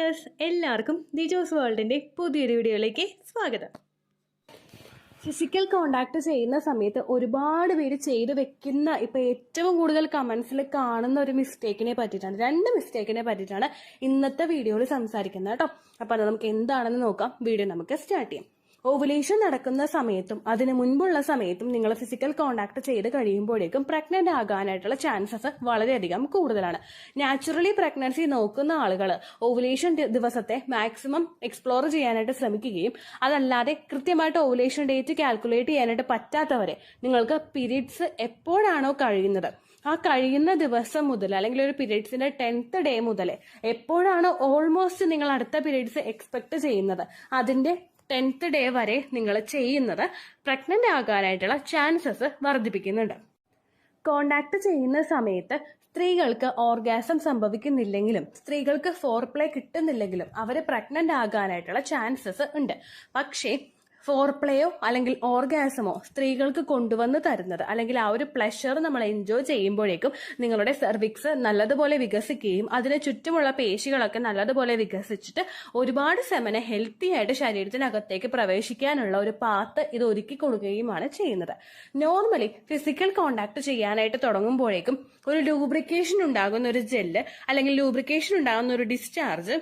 Viewers, എല്ലാവർക്കും ദിജോസ് വേൾഡിൻ്റെ പുതിയൊരു വീഡിയോയിലേക്ക് സ്വാഗതം. ഫിസിക്കൽ കോണ്ടാക്ട് ചെയ്യുന്ന സമയത്ത് ഒരുപാട് പേര് ചെയ്ത് വെക്കുന്ന ഇപ്പോൾ ഏറ്റവും കൂടുതൽ കമൻസിൽ കാണുന്ന ഒരു മിസ്റ്റേക്കിനെ പറ്റിയിട്ടാണ്, രണ്ട് മിസ്റ്റേക്കിനെ പറ്റിയിട്ടാണ് ഇന്നത്തെ വീഡിയോയിൽ സംസാരിക്കുന്നത് കേട്ടോ. അപ്പോൾ അത് നമുക്ക് എന്താണെന്ന് നോക്കാം. വീഡിയോ നമുക്ക് സ്റ്റാർട്ട് ചെയ്യാം. ഓവുലേഷൻ നടക്കുന്ന സമയത്തും അതിന് മുൻപുള്ള സമയത്തും നിങ്ങൾ ഫിസിക്കൽ കോണ്ടാക്ട് ചെയ്ത് കഴിയുമ്പോഴേക്കും പ്രഗ്നന്റ് ആകാനായിട്ടുള്ള ചാൻസസ് വളരെയധികം കൂടുതലാണ്. നാച്ചുറലി പ്രഗ്നൻസി നോക്കുന്ന ആളുകൾ ഓവുലേഷൻ ദിവസത്തെ മാക്സിമം എക്സ്പ്ലോർ ചെയ്യാനായിട്ട് ശ്രമിക്കുകയും അതല്ലാതെ കൃത്യമായിട്ട് ഓവുലേഷൻ ഡേറ്റ് കാൽക്കുലേറ്റ് ചെയ്യാനായിട്ട് പറ്റാത്തവരെ നിങ്ങൾക്ക് പീരീഡ്സ് എപ്പോഴാണോ കഴിയുന്നത് ആ കഴിയുന്ന ദിവസം മുതൽ അല്ലെങ്കിൽ ഒരു പീരീഡ്സിന്റെ 10th ഡേ മുതൽ എപ്പോഴാണോ ഓൾമോസ്റ്റ് നിങ്ങൾ അടുത്ത പീരീഡ്സ് എക്സ്പെക്ട് ചെയ്യുന്നത് അതിന്റെ 10th ഡേ വരെ നിങ്ങൾ ചെയ്യുന്നത് പ്രഗ്നന്റ് ആകാനായിട്ടുള്ള ചാൻസസ് വർദ്ധിപ്പിക്കുന്നുണ്ട്. കോണ്ടാക്ട് ചെയ്യുന്ന സമയത്ത് സ്ത്രീകൾക്ക് ഓർഗാസം സംഭവിക്കുന്നില്ലെങ്കിലും സ്ത്രീകൾക്ക് ഫോർപ്ലേ കിട്ടുന്നില്ലെങ്കിലും അവർ പ്രഗ്നന്റ് ആകാനായിട്ടുള്ള ചാൻസസ് ഉണ്ട്. പക്ഷേ ഫോർപ്ലേയോ അല്ലെങ്കിൽ ഓർഗാസമോ സ്ത്രീകൾക്ക് കൊണ്ടുവന്ന് തരുന്നത് അല്ലെങ്കിൽ ആ ഒരു പ്ലഷർ നമ്മൾ എൻജോയ് ചെയ്യുമ്പോഴേക്കും നിങ്ങളുടെ സെർവിക്സ് നല്ലതുപോലെ വികസിക്കുകയും അതിന് ചുറ്റുമുള്ള പേശികളൊക്കെ നല്ലതുപോലെ വികസിച്ചിട്ട് ഒരുപാട് സെമനെ ഹെൽത്തി ആയിട്ട് ശരീരത്തിനകത്തേക്ക് പ്രവേശിക്കാനുള്ള ഒരു പാത്ത് ഇത് ഒരുക്കി കൊടുക്കുകയുമാണ് ചെയ്യുന്നത്. നോർമലി ഫിസിക്കൽ കോണ്ടാക്ട് ചെയ്യാനായിട്ട് തുടങ്ങുമ്പോഴേക്കും ഒരു ലൂബ്രിക്കേഷൻ ഉണ്ടാകുന്ന ഒരു ജെല്ല് അല്ലെങ്കിൽ ലൂബ്രിക്കേഷൻ ഉണ്ടാകുന്ന ഒരു ഡിസ്ചാർജ്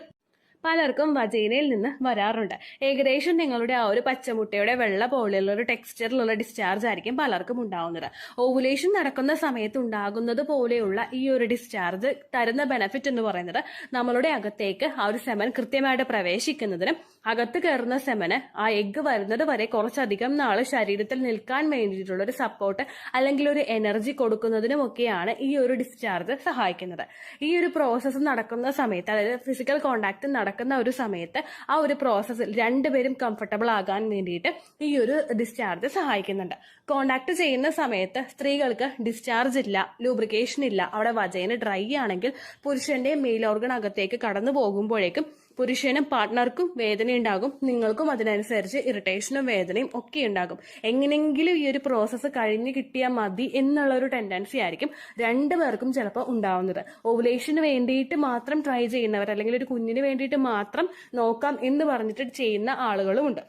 പലർക്കും വജൈനയിൽ നിന്ന് വരാറുണ്ട്. ഏകദേശം നിങ്ങളുടെ ആ ഒരു പച്ചമുട്ടയുടെ വെള്ള പോലെയുള്ള ഒരു ടെക്സ്ചറിലുള്ള ഡിസ്ചാർജ് ആയിരിക്കും പലർക്കും ഉണ്ടാവുന്നത്. ഓവുലേഷൻ നടക്കുന്ന സമയത്ത് ഉണ്ടാകുന്നത് പോലെയുള്ള ഈ ഒരു ഡിസ്ചാർജ് തരുന്ന ബെനഫിറ്റ് എന്ന് പറയുന്നത് നമ്മളുടെ അകത്തേക്ക് ആ ഒരു സെമൻ കൃത്യമായിട്ട് പ്രവേശിക്കുന്നതിനും അകത്ത് കയറുന്ന സെമന് ആ എഗ്ഗ് വരുന്നത് വരെ കുറച്ചധികം നാൾ ശരീരത്തിൽ നിൽക്കാൻ വേണ്ടിയിട്ടുള്ള ഒരു സപ്പോർട്ട് അല്ലെങ്കിൽ ഒരു എനർജി കൊടുക്കുന്നതിനുമൊക്കെയാണ് ഈ ഒരു ഡിസ്ചാർജ് സഹായിക്കുന്നത്. ഈ ഒരു പ്രോസസ്സ് നടക്കുന്ന സമയത്ത്, അതായത് ഫിസിക്കൽ കോണ്ടാക്ട് നടക്കുന്ന ഒരു സമയത്ത് ആ ഒരു പ്രോസസ്സിൽ രണ്ടുപേരും കംഫർട്ടബിൾ ആകാൻ വേണ്ടിയിട്ട് ഈ ഒരു ഡിസ്ചാർജ് സഹായിക്കുന്നുണ്ട്. കോണ്ടാക്ട് ചെയ്യുന്ന സമയത്ത് സ്ത്രീകൾക്ക് ഡിസ്ചാർജ് ഇല്ല, ലൂബ്രിക്കേഷൻ ഇല്ല, അവിടെ വജൈന ഡ്രൈ ആണെങ്കിൽ പുരുഷന്റെ മെയിൽ ഓർഗൺ അകത്തേക്ക് കടന്നു പോകുമ്പോഴേക്കും പുരുഷനും പാർട്ട്ണർക്കും വേദന ഉണ്ടാകും, നിങ്ങൾക്കും അതിനനുസരിച്ച് ഇറിറ്റേഷനും വേദനയും ഒക്കെ ഉണ്ടാകും. എങ്ങനെയെങ്കിലും ഈ ഒരു പ്രോസസ്സ് കഴിഞ്ഞ് കിട്ടിയാൽ മതി എന്നുള്ള ഒരു ടെൻഡൻസി ആയിരിക്കും രണ്ടുപേർക്കും ചിലപ്പോൾ ഉണ്ടാവുന്നത്. ഓവുലേഷന് വേണ്ടിയിട്ട് മാത്രം ട്രൈ ചെയ്യുന്നവർ അല്ലെങ്കിൽ ഒരു കുഞ്ഞിന് വേണ്ടിയിട്ട് മാത്രം നോക്കാം എന്ന് പറഞ്ഞിട്ട് ചെയ്യുന്ന ആളുകളുമുണ്ട്.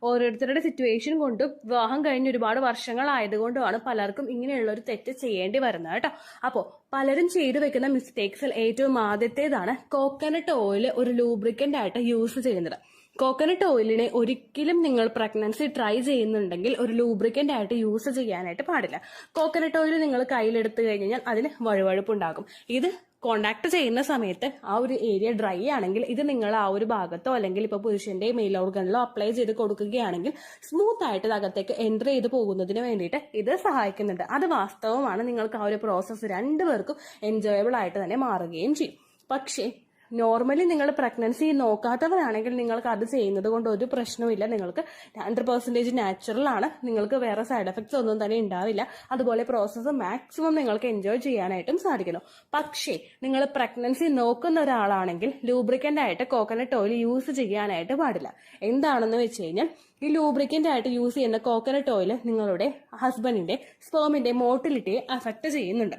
ഓരോരുത്തരുടെ സിറ്റുവേഷൻ കൊണ്ടും വിവാഹം കഴിഞ്ഞ് ഒരുപാട് വർഷങ്ങളായതുകൊണ്ടുമാണ് പലർക്കും ഇങ്ങനെയുള്ള ഒരു തെറ്റ് ചെയ്യേണ്ടി വരുന്നത് കേട്ടോ. അപ്പോൾ പലരും ചെയ്തു വെക്കുന്ന മിസ്റ്റേക്സിൽ ഏറ്റവും ആദ്യത്തേതാണ് കോക്കനട്ട് ഓയിൽ ഒരു ലൂബ്രിക്കന്റ് ആയിട്ട് യൂസ് ചെയ്യുന്നത്. കോക്കനട്ട് ഓയിലിനെ ഒരിക്കലും നിങ്ങൾ പ്രഗ്നൻസി ട്രൈ ചെയ്യുന്നുണ്ടെങ്കിൽ ഒരു ലൂബ്രിക്കന്റ് ആയിട്ട് യൂസ് ചെയ്യാനായിട്ട് പാടില്ല. കോക്കനട്ട് ഓയിൽ നിങ്ങൾ കയ്യിലെടുത്തു കഴിഞ്ഞാൽ അതിന് വഴുവഴുപ്പുണ്ടാകും. ഇത് കോണ്ടാക്ട് ചെയ്യുന്ന സമയത്ത് ആ ഒരു ഏരിയ ഡ്രൈ ആണെങ്കിൽ ഇത് നിങ്ങൾ ആ ഒരു ഭാഗത്തോ അല്ലെങ്കിൽ ഇപ്പോൾ പുരുഷന്റെ മെയിൽ ഓർഗണിലോ അപ്ലൈ ചെയ്ത് കൊടുക്കുകയാണെങ്കിൽ സ്മൂത്ത് ആയിട്ട് അകത്തേക്ക് എൻ്റർ ചെയ്ത് പോകുന്നതിന് വേണ്ടിയിട്ട് ഇത് സഹായിക്കുന്നുണ്ട്. അത് വാസ്തവമാണ്. നിങ്ങൾക്ക് ആ ഒരു പ്രോസസ്സ് രണ്ടുപേർക്കും എൻജോയബിൾ ആയിട്ട് തന്നെ മാറുകയും ചെയ്യും. പക്ഷേ നോർമലി നിങ്ങൾ പ്രഗ്നൻസി നോക്കാത്തവരാണെങ്കിൽ നിങ്ങൾക്ക് അത് ചെയ്യുന്നത് കൊണ്ട് ഒരു പ്രശ്നവുമില്ല. നിങ്ങൾക്ക് 100% നാച്ചുറൽ ആണ്, നിങ്ങൾക്ക് വേറെ സൈഡ് എഫക്ട്സ് ഒന്നും തന്നെ ഉണ്ടാവില്ല. അതുപോലെ പ്രോസസ്സ് മാക്സിമം നിങ്ങൾക്ക് എൻജോയ് ചെയ്യാനായിട്ടും സാധിക്കുന്നു. പക്ഷേ നിങ്ങൾ പ്രഗ്നൻസി നോക്കുന്ന ഒരാളാണെങ്കിൽ ലൂബ്രിക്കന്റ് ആയിട്ട് കോക്കനട്ട് ഓയിൽ യൂസ് ചെയ്യാനായിട്ട് പാടില്ല. എന്താണെന്ന് വെച്ച് കഴിഞ്ഞാൽ ഈ ലൂബ്രിക്കന്റ് ആയിട്ട് യൂസ് ചെയ്യുന്ന കോക്കനട്ട് ഓയിൽ നിങ്ങളുടെ ഹസ്ബൻഡിന്റെ സ്പേമിന്റെ മോട്ടിലിറ്റിയെ അഫക്ട് ചെയ്യുന്നുണ്ട്.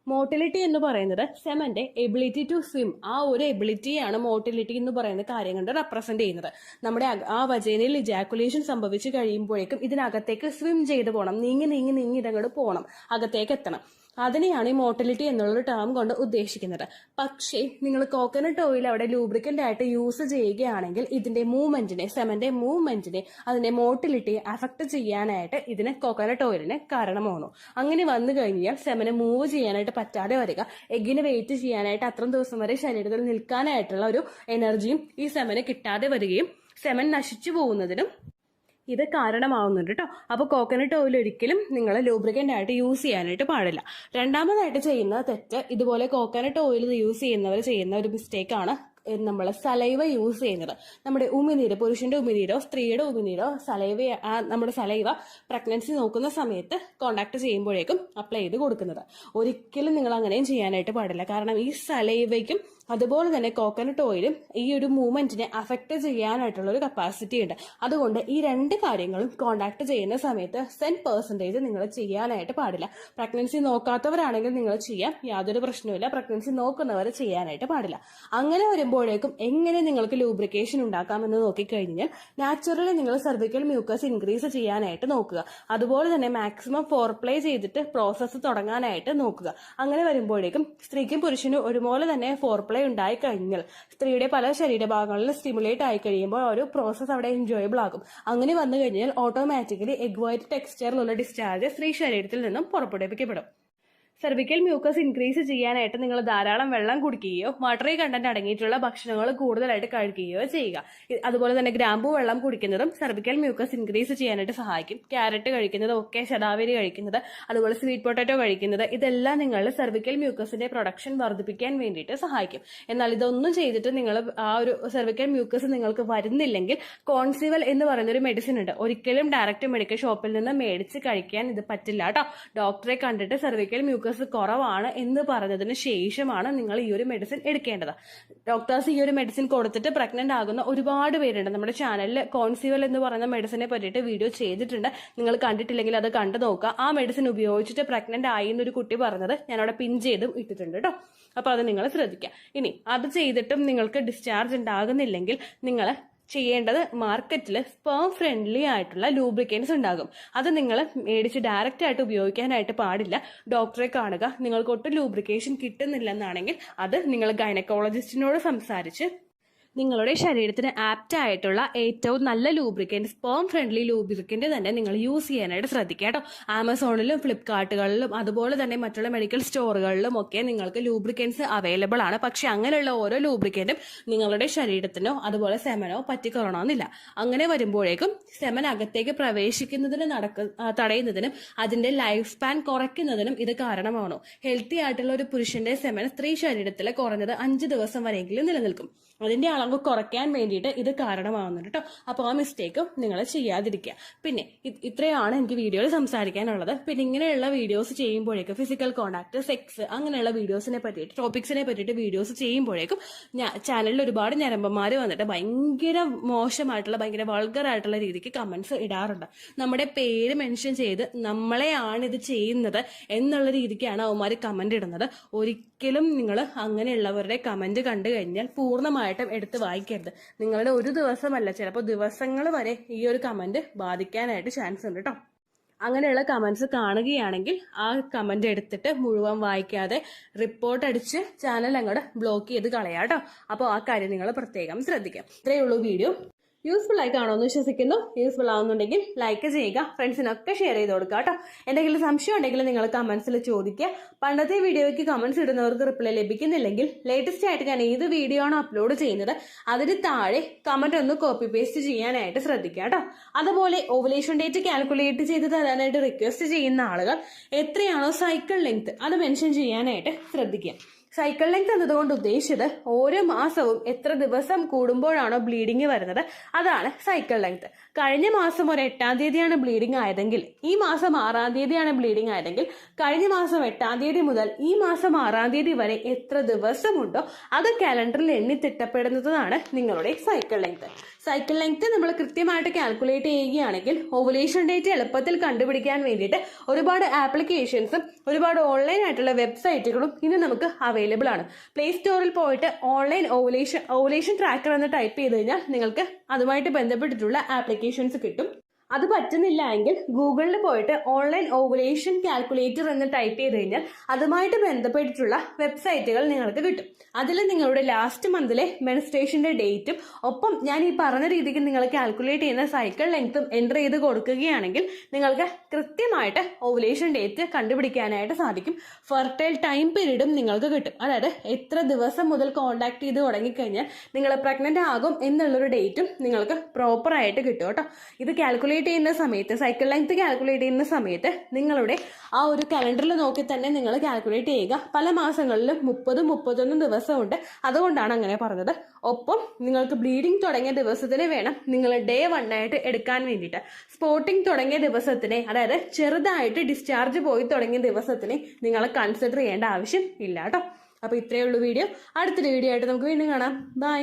മോട്ടിലിറ്റി എന്ന് പറയുന്നത് സെമന്റെ എബിലിറ്റി ടു സ്വിം, ആ ഒരു എബിലിറ്റിയാണ് മോട്ടിലിറ്റി എന്ന് പറയുന്ന കാര്യം കൊണ്ട് റെപ്രസെന്റ് ചെയ്യുന്നത്. നമ്മുടെ ആ വജൈനയിൽ ഇജാക്കുലേഷൻ സംഭവിച്ചു കഴിയുമ്പോഴേക്കും ഇതിനകത്തേക്ക് സ്വിം ചെയ്ത് പോകണം, നീങ്ങി ഇതങ്ങോട്ട് പോകണം, അകത്തേക്ക് എത്തണം. അതിനെയാണ് ഈ മോട്ടിലിറ്റി എന്നുള്ള ടേം കൊണ്ട് ഉദ്ദേശിക്കുന്നത്. പക്ഷേ നിങ്ങൾ കോക്കനട്ട് ഓയിൽ അവിടെ ലൂബ്രിക്കന്റ് ആയിട്ട് യൂസ് ചെയ്യുകയാണെങ്കിൽ ഇതിന്റെ മൂവ്മെന്റിനെ, സെമന്റെ മൂവ്മെന്റിനെ, അതിന്റെ മോട്ടിലിറ്റിയെ അഫക്ട് ചെയ്യാനായിട്ട് ഇതിന് കോക്കനട്ട് ഓയിലിന് കാരണമാകുന്നു. അങ്ങനെ വന്നു കഴിഞ്ഞാൽ സെമനെ മൂവ് ചെയ്യാനായിട്ട് പറ്റാതെ വരിക, എഗ്ഗിന് വെയിറ്റ് ചെയ്യാനായിട്ട് അത്രയും ദിവസം വരെ ശരീരത്തിൽ നിൽക്കാനായിട്ടുള്ള ഒരു എനർജിയും ഈ സെമന് കിട്ടാതെ വരികയും സെമൻ നശിച്ചു പോകുന്നതിനും ഇത് കാരണമാവുന്നുണ്ട് കേട്ടോ. അപ്പോൾ കോക്കനട്ട് ഓയിൽ ഒരിക്കലും നിങ്ങൾ ലൂബ്രിക്കന്റ് ആയിട്ട് യൂസ് ചെയ്യാനായിട്ട് പാടില്ല. രണ്ടാമതായിട്ട് ചെയ്യുന്ന തെറ്റ്, ഇതുപോലെ കോക്കനട്ട് ഓയിൽ യൂസ് ചെയ്യുന്നവർ ചെയ്യുന്ന ഒരു മിസ്റ്റേക്കാണ് നമ്മൾ സലൈവ യൂസ് ചെയ്യുന്നത്. നമ്മുടെ ഉമിനീര്, പുരുഷന്റെ ഉമിനീരോ സ്ത്രീയുടെ ഉമിനീരോ നമ്മുടെ സലൈവ പ്രഗ്നൻസി നോക്കുന്ന സമയത്ത് കോണ്ടാക്ട് ചെയ്യുമ്പോഴേക്കും അപ്ലൈ ചെയ്ത് കൊടുക്കുന്നത്. ഒരിക്കലും നിങ്ങൾ അങ്ങനെയും ചെയ്യാനായിട്ട് പാടില്ല. കാരണം ഈ സലൈവയ്ക്കും അതുപോലെ തന്നെ കോക്കനട്ട് ഓയിലും ഈ ഒരു മൂവ്മെന്റിനെ അഫക്റ്റ് ചെയ്യാനായിട്ടുള്ള ഒരു കപ്പാസിറ്റി ഉണ്ട്. അതുകൊണ്ട് ഈ രണ്ട് കാര്യങ്ങളും കോണ്ടാക്ട് ചെയ്യുന്ന സമയത്ത് 10% നിങ്ങൾ ചെയ്യാനായിട്ട് പാടില്ല. പ്രഗ്നൻസി നോക്കാത്തവരാണെങ്കിൽ നിങ്ങൾ ചെയ്യാം, യാതൊരു പ്രശ്നവുമില്ല. പ്രഗ്നൻസി നോക്കുന്നവർ ചെയ്യാനായിട്ട് പാടില്ല. അങ്ങനെ വരുമ്പോഴേക്കും എങ്ങനെ നിങ്ങൾക്ക് ലൂബ്രിക്കേഷൻ ഉണ്ടാക്കാമെന്ന് നോക്കിക്കഴിഞ്ഞാൽ നാച്ചുറലി നിങ്ങൾ സെർവിക്കൽ മ്യൂക്കസ് ഇൻക്രീസ് ചെയ്യാനായിട്ട് നോക്കുക. അതുപോലെ തന്നെ മാക്സിമം ഫോർപ്ലേ ചെയ്തിട്ട് പ്രോസസ്സ് തുടങ്ങാനായിട്ട് നോക്കുക. അങ്ങനെ വരുമ്പോഴേക്കും സ്ത്രീക്കും പുരുഷനും ഒരുപോലെ തന്നെ ഫോർപ്ലേ ഉണ്ടായി കഴിഞ്ഞാൽ സ്ത്രീയുടെ പല ശരീരഭാഗങ്ങളിൽ സ്റ്റിമുലേറ്റ് ആയി കഴിയുമ്പോൾ ഒരു പ്രോസസ്സ് അവിടെ എൻജോയബിൾ ആകും. അങ്ങനെ വന്നു കഴിഞ്ഞാൽ ഓട്ടോമാറ്റിക്കലി എഗ് വൈറ്റ് ടെക്സ്ചറിലുള്ള ഡിസ്ചാർജ് സ്ത്രീ ശരീരത്തിൽ നിന്നും പുറപ്പെടുവിക്കപ്പെടും. സെർവിക്കൽ മ്യൂക്കസ് ഇൻക്രീസ് ചെയ്യാനായിട്ട് നിങ്ങൾ ധാരാളം വെള്ളം കുടിക്കുകയോ വാട്ടറി കണ്ടന്റ് അടങ്ങിയിട്ടുള്ള ഭക്ഷണങ്ങൾ കൂടുതലായിട്ട് കഴിക്കുകയോ ചെയ്യുക. അതുപോലെ തന്നെ ഗ്രാമ്പൂ വെള്ളം കുടിക്കുന്നതും സെർവിക്കൽ മ്യൂക്കസ് ഇൻക്രീസ് ചെയ്യാനായിട്ട് സഹായിക്കും. ക്യാരറ്റ് കഴിക്കുന്നതും ഒക്കെ, ശതാവരി കഴിക്കുന്നത്, അതുപോലെ സ്വീറ്റ് പൊട്ടാറ്റോ കഴിക്കുന്നത്, ഇതെല്ലാം നിങ്ങളുടെ സെർവിക്കൽ മ്യൂക്കസിന്റെ പ്രൊഡക്ഷൻ വർദ്ധിപ്പിക്കാൻ വേണ്ടിയിട്ട് സഹായിക്കും. എന്നാൽ ഇതൊന്നും ചെയ്തിട്ട് നിങ്ങൾ ആ ഒരു സെർവിക്കൽ മ്യൂക്കസ് നിങ്ങൾക്ക് വരുന്നില്ലെങ്കിൽ കോൺസിവൽ എന്ന് പറയുന്ന ഒരു മെഡിസിൻ ഉണ്ട്. ഒരിക്കലും ഡയറക്റ്റ് മെഡിക്കൽ ഷോപ്പിൽ നിന്ന് മേടിച്ച് കഴിക്കാൻ ഇത് പറ്റില്ല കേട്ടോ. ഡോക്ടറെ കണ്ടിട്ട് സെർവിക്കൽ മ്യൂക്കസ് കുറവാണ് എന്ന് പറഞ്ഞതിന് ശേഷമാണ് നിങ്ങൾ ഈ ഒരു മെഡിസിൻ എടുക്കേണ്ടത്. ഡോക്ടേഴ്സ് ഈ ഒരു മെഡിസിൻ കൊടുത്തിട്ട് പ്രഗ്നന്റ് ആകുന്ന ഒരുപാട് പേരുണ്ട്. നമ്മുടെ ചാനലിൽ കോൺസിവൽ എന്ന് പറയുന്ന മെഡിസിനെ പറ്റിയിട്ട് വീഡിയോ ചെയ്തിട്ടുണ്ട്. നിങ്ങൾ കണ്ടിട്ടില്ലെങ്കിൽ അത് കണ്ടു നോക്കുക. ആ മെഡിസിൻ ഉപയോഗിച്ചിട്ട് പ്രഗ്നന്റ് ആയി എന്നൊരു കുട്ടി പറഞ്ഞത് ഞാൻ അവിടെ പിൻ ചെയ്തും ഇട്ടിട്ടുണ്ട് കേട്ടോ. അപ്പൊ അത് നിങ്ങൾ ശ്രദ്ധിക്കുക. ഇനി അത് ചെയ്തിട്ടും നിങ്ങൾക്ക് ഡിസ്ചാർജ് ഉണ്ടാകുന്നില്ലെങ്കിൽ നിങ്ങൾ ചെയ്യേണ്ടത് മാർക്കറ്റിൽ സ്പേം ഫ്രണ്ട്ലി ആയിട്ടുള്ള ലൂബ്രിക്കൻസ് ഉണ്ടാകും. അത് നിങ്ങൾ മേടിച്ച് ഡയറക്റ്റ് ആയിട്ട് ഉപയോഗിക്കാനായിട്ട് പാടില്ല. ഡോക്ടറെ കാണുക. നിങ്ങൾക്ക് ഒട്ടും ലൂബ്രിക്കേഷൻ കിട്ടുന്നില്ലെന്നാണെങ്കിൽ അത് നിങ്ങൾ ഗൈനക്കോളജിസ്റ്റിനോട് സംസാരിച്ച് നിങ്ങളുടെ ശരീരത്തിന് ആപ്റ്റ് ആയിട്ടുള്ള ഏറ്റവും നല്ല ലൂബ്രിക്കൻറ്റ്, സ്പേം ഫ്രണ്ട്ലി ലൂബ്രിക്കൻറ്റ് തന്നെ നിങ്ങൾ യൂസ് ചെയ്യാനായിട്ട് ശ്രദ്ധിക്കുക കേട്ടോ. ആമസോണിലും ഫ്ലിപ്കാർട്ടുകളിലും അതുപോലെ തന്നെ മറ്റുള്ള മെഡിക്കൽ സ്റ്റോറുകളിലും ഒക്കെ നിങ്ങൾക്ക് ലൂബ്രിക്കൻസ് അവൈലബിൾ ആണ്. പക്ഷെ അങ്ങനെയുള്ള ഓരോ ലൂബ്രിക്കൻറ്റും നിങ്ങളുടെ ശരീരത്തിനോ അതുപോലെ സെമനോ പറ്റിക്കൊള്ളണമെന്നില്ല. അങ്ങനെ വരുമ്പോഴേക്കും സെമൻ അകത്തേക്ക് പ്രവേശിക്കുന്നതിന് തടയുന്നതിനും അതിന്റെ ലൈഫ് സ്പാൻ കുറയ്ക്കുന്നതിനും ഇത് കാരണമാണോ. ഹെൽത്തി ആയിട്ടുള്ള ഒരു പുരുഷന്റെ സെമൻ സ്ത്രീ ശരീരത്തിൽ കുറഞ്ഞത് 5 ദിവസം വരെയെങ്കിലും നിലനിൽക്കും. അതിന്റെ അളവ് കുറയ്ക്കാൻ വേണ്ടിയിട്ട് ഇത് കാരണമാവുന്നുണ്ട് കേട്ടോ. അപ്പോൾ ആ മിസ്റ്റേക്കും നിങ്ങൾ ചെയ്യാതിരിക്കുക. പിന്നെ ഇത്രയാണ് എനിക്ക് വീഡിയോയിൽ സംസാരിക്കാനുള്ളത്. പിന്നെ ഇങ്ങനെയുള്ള വീഡിയോസ് ചെയ്യുമ്പോഴേക്കും ഫിസിക്കൽ കോണ്ടാക്ട്, സെക്സ്, അങ്ങനെയുള്ള വീഡിയോസിനെ പറ്റിയിട്ട്, ടോപ്പിക്സിനെ പറ്റിയിട്ട് വീഡിയോസ് ചെയ്യുമ്പോഴേക്കും ചാനലിൽ ഒരുപാട് ഞരമ്പന്മാർ വന്നിട്ട് ഭയങ്കര മോശമായിട്ടുള്ള, ഭയങ്കര വൾഗർ ആയിട്ടുള്ള രീതിക്ക് കമന്റ്സ് ഇടാറുണ്ട്. നമ്മുടെ പേര് മെൻഷൻ ചെയ്ത് നമ്മളെയാണ് ഇത് ചെയ്യുന്നത് എന്നുള്ള രീതിക്കാണ് അവന്മാർ കമന്റ് ഇടുന്നത്. ഒരിക്കലും നിങ്ങൾ അങ്ങനെയുള്ളവരുടെ കമന്റ് കണ്ടു കഴിഞ്ഞാൽ പൂർണ്ണമായിട്ടും എടുത്ത് വായിക്കരുത്. നിങ്ങളുടെ ഒരു ദിവസമല്ല, ചിലപ്പോൾ ദിവസങ്ങൾ വരെ ഈ ഒരു കമന്റ് ബാധിക്കാനായിട്ട് ചാൻസ് ഉണ്ട് കേട്ടോ. അങ്ങനെയുള്ള കമന്റ്സ് കാണുകയാണെങ്കിൽ ആ കമന്റ് എടുത്തിട്ട് മുഴുവൻ വായിക്കാതെ റിപ്പോർട്ട് അടിച്ച് ചാനൽ അങ്ങോട്ട് ബ്ലോക്ക് ചെയ്ത് കളയാം കേട്ടോ. അപ്പോൾ ആ കാര്യം നിങ്ങൾ പ്രത്യേകം ശ്രദ്ധിക്കാം. ഇത്രയേ ഉള്ളൂ വീഡിയോ. യൂസ്ഫുൾ ആയി കാണുമെന്ന് വിശ്വസിക്കുന്നു. യൂസ്ഫുൾ ആവുന്നുണ്ടെങ്കിൽ ലൈക്ക് ചെയ്യുക, ഫ്രണ്ട്സിനൊക്കെ ഷെയർ ചെയ്ത് കൊടുക്കുക കേട്ടോ. എന്തെങ്കിലും സംശയം ഉണ്ടെങ്കിൽ നിങ്ങൾ കമന്റ്സിൽ ചോദിക്കുക. പണ്ടത്തെ വീഡിയോയ്ക്ക് കമന്റ്സ് ഇടുന്നവർക്ക് റിപ്ലൈ ലഭിക്കുന്നില്ലെങ്കിൽ ലേറ്റസ്റ്റ് ആയിട്ട് ഞാൻ ഏത് വീഡിയോ ആണോ അപ്ലോഡ് ചെയ്യുന്നത് അതിന് താഴെ കമന്റ് ഒന്ന് കോപ്പി പേസ്റ്റ് ചെയ്യാനായിട്ട് ശ്രദ്ധിക്കുക കേട്ടോ. അതുപോലെ ഓവുലേഷൻ ഡേറ്റ് കാൽക്കുലേറ്റ് ചെയ്ത് തരാനായിട്ട് റിക്വസ്റ്റ് ചെയ്യുന്ന ആളുകൾ എത്രയാണോ സൈക്കിൾ ലെങ്ത് അത് മെൻഷൻ ചെയ്യാനായിട്ട് ശ്രദ്ധിക്കുക. സൈക്കിൾ ലെങ്ത് എന്നതുകൊണ്ട് ഉദ്ദേശിച്ചത് ഓരോ മാസവും എത്ര ദിവസം കൂടുമ്പോഴാണോ ബ്ലീഡിങ് വരുന്നത് അതാണ് സൈക്കിൾ ലെങ്ത്. കഴിഞ്ഞ മാസം ഒരു 8-ാം തീയതിയാണ് ബ്ലീഡിങ് ആയതെങ്കിൽ ഈ മാസം 6-ാം തീയതിയാണ് ബ്ലീഡിങ് ആയതെങ്കിൽ കഴിഞ്ഞ മാസം 8-ാം തീയതി മുതൽ ഈ മാസം 6-ാം തീയതി വരെ എത്ര ദിവസമുണ്ടോ അത് കാലണ്ടറിൽ എണ്ണി തിട്ടപ്പെടുന്നതാണ് നിങ്ങളുടെ സൈക്കിൾ ലെങ്ത്. സൈക്കിൾ ലെങ്ത് നമ്മൾ കൃത്യമായിട്ട് കാൽക്കുലേറ്റ് ചെയ്യുകയാണെങ്കിൽ ഓവുലേഷൻ ഡേറ്റ് എളുപ്പത്തിൽ കണ്ടുപിടിക്കാൻ വേണ്ടിയിട്ട് ഒരുപാട് ആപ്ലിക്കേഷൻസും ഒരുപാട് ഓൺലൈൻ ആയിട്ടുള്ള വെബ്സൈറ്റുകളും ഇന്ന് നമുക്ക് അവൈലബിൾ ആണ്. പ്ലേ സ്റ്റോറിൽ പോയിട്ട് ഓൺലൈൻ ഓവുലേഷൻ ട്രാക്കർ എന്ന് ടൈപ്പ് ചെയ്ത് കഴിഞ്ഞാൽ നിങ്ങൾക്ക് അതുമായിട്ട് ബന്ധപ്പെട്ടിട്ടുള്ള ആപ്ലിക്കേഷൻസ് കിട്ടും. അത് പറ്റുന്നില്ല എങ്കിൽ ഗൂഗിളിൽ പോയിട്ട് ഓൺലൈൻ ഓവുലേഷൻ കാൽക്കുലേറ്റർ എന്ന് ടൈപ്പ് ചെയ്ത് കഴിഞ്ഞാൽ അതുമായിട്ട് ബന്ധപ്പെട്ടിട്ടുള്ള വെബ്സൈറ്റുകൾ നിങ്ങൾക്ക് കിട്ടും. അതിൽ നിങ്ങളുടെ ലാസ്റ്റ് മന്തിലെ മെൻസ്ട്രേഷന്റെ ഡേറ്റും ഒപ്പം ഞാൻ ഈ പറഞ്ഞ രീതിക്ക് നിങ്ങൾ കാൽക്കുലേറ്റ് ചെയ്യുന്ന സൈക്കിൾ ലെങ്ത്തും എൻ്റർ ചെയ്ത് കൊടുക്കുകയാണെങ്കിൽ നിങ്ങൾക്ക് കൃത്യമായിട്ട് ഓവുലേഷൻ ഡേറ്റ് കണ്ടുപിടിക്കാനായിട്ട് സാധിക്കും. ഫെർട്ടൈൽ ടൈം പീരീഡും നിങ്ങൾക്ക് കിട്ടും. അതായത് എത്ര ദിവസം മുതൽ കോണ്ടാക്ട് ചെയ്ത് തുടങ്ങിക്കഴിഞ്ഞാൽ നിങ്ങൾ പ്രഗ്നന്റ് ആകും എന്നുള്ളൊരു ഡേറ്റും നിങ്ങൾക്ക് പ്രോപ്പറായിട്ട് കിട്ടും കേട്ടോ. ഇത് കാൽക്കുലേറ്റ് ചെയ്യുന്ന സമയത്ത്, സൈക്കിൾ ലെങ്ത് കാൽക്കുലേറ്റ് ചെയ്യുന്ന സമയത്ത് നിങ്ങളുടെ ആ ഒരു കലണ്ടറിൽ നോക്കി തന്നെ നിങ്ങൾ കാൽക്കുലേറ്റ് ചെയ്യുക. പല മാസങ്ങളിലും 30-31 ദിവസമുണ്ട്. അതുകൊണ്ടാണ് അങ്ങനെ പറഞ്ഞത്. ഒപ്പം നിങ്ങൾക്ക് ബ്ലീഡിങ് തുടങ്ങിയ ദിവസത്തിന് വേണം നിങ്ങൾ ഡേ 1 ആയിട്ട് എടുക്കാൻ വേണ്ടിയിട്ട്. സ്പോട്ടിങ് തുടങ്ങിയ ദിവസത്തിനെ, അതായത് ചെറുതായിട്ട് ഡിസ്ചാർജ് പോയി തുടങ്ങിയ ദിവസത്തിനെ നിങ്ങൾ കൺസിഡർ ചെയ്യേണ്ട ആവശ്യം ഇല്ല കേട്ടോ. അപ്പോൾ ഇത്രയേ ഉള്ളൂ വീഡിയോ. അടുത്തൊരു വീഡിയോ ആയിട്ട് നമുക്ക് വീണ്ടും കാണാം. ബൈ.